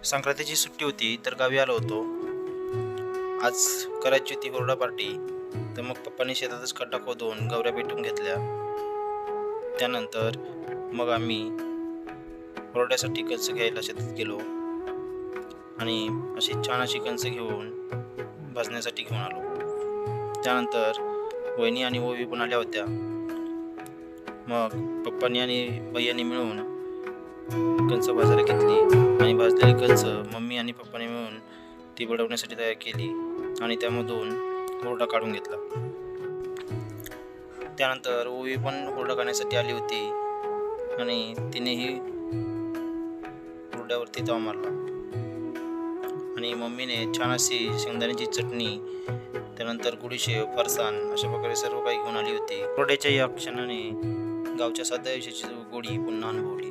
संक्रांतीची सुट्टी होती तर गावी आलो होतो. आज करायची होती हुरडा पार्टी. तर मग पप्पांनी शेतातच खड्डा खोदून गवऱ्या पेटून घेतल्या. त्यानंतर मग आम्ही हुरड्यासाठी कणसं घ्यायला शेतात गेलो आणि अशी छान अशी कणसं घेऊन भाजण्यासाठी घेऊन आलो. त्यानंतर वहिनी आणि ओवी पण आल्या होत्या. मग पप्पांनी आणि भैयानी मिळून कणसं भाजायला घेतली आणि भाजलेली कणसं मम्मी आणि पप्पाने मिळून ती बडवण्यासाठी तयार केली आणि त्यामधून हुरडा काढून घेतला. त्यानंतर ओवी पण हुरडा काढण्यासाठी आली होती आणि तिनेही हुरड्यावरती ताव मारला आणि मम्मीने छान अशी शेंगदाण्याची चटणी, त्यानंतर गुडीशेव, फरसाण अशा प्रकारे सर्व काही घेऊन आली होती. हुरड्याच्या या क्षणाने गावच्या साध्या आयुष्याची गोडी पुन्हा अनुभवली.